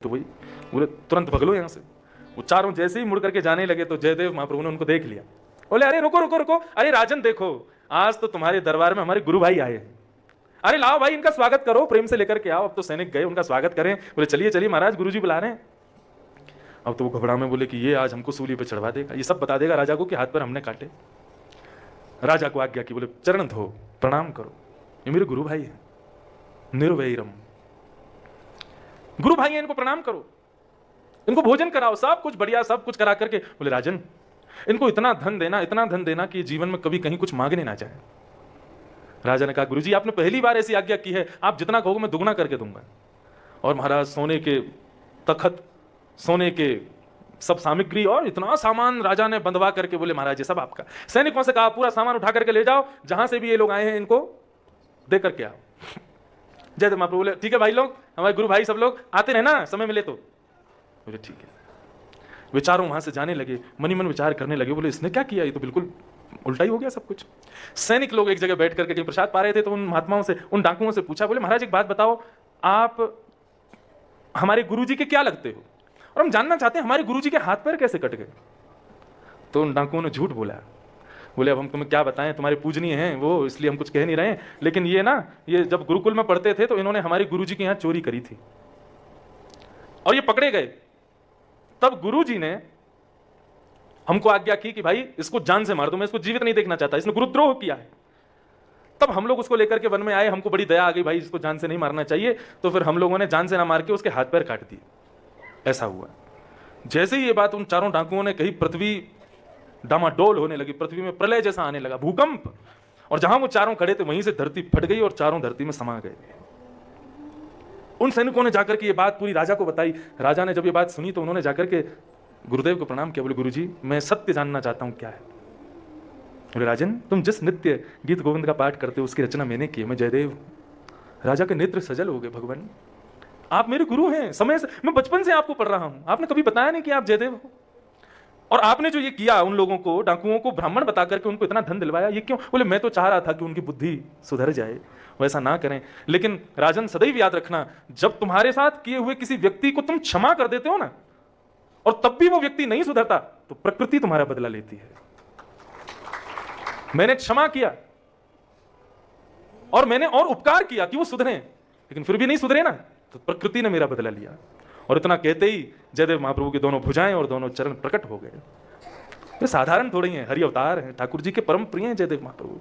तो वही बोले तुरंत भग लो यहाँ से। वो चारों जैसे ही मुड़ करके जाने लगे तो जयदेव महाप्रभु ने उनको देख लिया। बोले अरे रुको रुको रुको, अरे राजन देखो, आज तो तुम्हारे दरबार में हमारे गुरु भाई आए हैं, अरे लाओ भाई इनका स्वागत करो, प्रेम से लेकर के आओ। अब तो सैनिक गए, उनका स्वागत करें। बोले चलिए चलिए महाराज, गुरुजी बुला रहे हैं। अब तो वो घबरा में बोले कि ये आज हमको सूली पे चढ़वा देगा, ये सब बता देगा राजा को कि हाथ पर हमने काटे। राजा को आज्ञा की, बोले चरण धो, प्रणाम करो, ये मेरे गुरु भाई है, निर्वैरम गुरु भाई है, इनको प्रणाम करो, इनको भोजन कराओ, सब कुछ बढ़िया, सब कुछ करा करके। बोले राजन इनको इतना धन देना, इतना धन देना कि जीवन में कभी कहीं कुछ मांगने ना जाए। राजा ने कहा गुरुजी आपने पहली बार ऐसी आज्ञा की है, आप जितना कहोगे मैं दुगना करके दूंगा। और महाराज सोने के तखत, सोने के सब सामग्री और इतना सामान राजा ने बंधवा करके बोले महाराज ये सब आपका। सैनिकों से कहा पूरा सामान उठा करके ले जाओ, जहां से भी ये लोग आए हैं इनको दे करके आओ। जयदेव महाप्रभु बोले ठीक है भाई लोग, हमारे गुरु भाई सब लोग आते रहे ना, समय मिले तो। बोले ठीक है। विचारों वहां से जाने लगे, मनी मन विचार करने लगे, बोले इसने क्या किया, ये तो बिल्कुल उल्टा ही हो गया सब कुछ। सैनिक लोग एक जगह बैठ करके कहीं प्रसाद पा रहे थे तो उन महात्माओं से, उन डाकुओं से पूछा, बोले महाराज एक बात बताओ, आप हमारे गुरुजी के क्या लगते हो, और हम जानना चाहते हैं हमारे गुरुजी के हाथ पैर कैसे कट गए। तो उन डाकुओं ने झूठ बोला। बोले अब हम तुम्हें क्या बताएं, तुम्हारे पूजनीय हैं वो, इसलिए हम कुछ कह नहीं रहे हैं, लेकिन ये ना, ये जब गुरुकुल में पढ़ते थे तो इन्होंने हमारे गुरुजी के यहाँ चोरी करी थी और ये पकड़े गए। तब गुरुजी ने हमको आज्ञा की कि भाई इसको जान से मार दो, मैं इसको जीवित नहीं देखना चाहता, इसने गुरुद्रोह किया है। तब हम लोग उसको लेकर के वन में आए, हमको बड़ी दया आ गई, भाई इसको जान से नहीं मारना चाहिए, तो फिर हम लोगों ने जान से ना मार के उसके हाथ पैर काट दिए। ऐसा हुआ। जैसे ही ये बात उन चारों डाकुओं ने कही, पृथ्वी डामाडोल होने लगी, पृथ्वी में प्रलय जैसा आने लगा, भूकंप, और जहां वो चारों खड़े थे वहीं से धरती फट गई और चारों धरती में समा गए। उन सैनिकों ने जाकर के ये बात पूरी राजा को बताई। राजा ने जब ये बात सुनी तो उन्होंने जाकर के गुरुदेव को प्रणाम किया। बोले गुरुजी मैं सत्य जानना चाहता हूं क्या है। बोले राजन तुम जिस नित्य गीत गोविंद का पाठ करते हो उसकी रचना मैंने की, मैं जयदेव। राजा के नेत्र सजल हो गए, भगवान आप मेरे गुरु हैं, समय से मैं बचपन से आपको पढ़ रहा हूं, आपने कभी बताया नहीं कि आप जयदेव हो, और आपने जो ये किया उन लोगों को, डाकुओं को ब्राह्मण बता करके उनको इतना धन दिलवाया, ये क्यों। बोले मैं तो चाह रहा था कि उनकी बुद्धि सुधर जाए, वैसा ना करें, लेकिन राजन सदैव याद रखना, जब तुम्हारे साथ किए हुए किसी व्यक्ति को तुम क्षमा कर देते हो ना, और तब भी वो व्यक्ति नहीं सुधरता, तो प्रकृति तुम्हारा बदला लेती है। मैंने क्षमा किया और मैंने और उपकार किया कि वो सुधरे, लेकिन फिर भी नहीं सुधरे ना, तो प्रकृति ने मेरा बदला लिया। और इतना कहते ही जयदेव महाप्रभु की दोनों भुजाएं और दोनों चरण प्रकट हो गए। ये साधारण थोड़ी है, हरि अवतार है, ठाकुर जी के परम प्रिय हैं जयदेव महाप्रभु।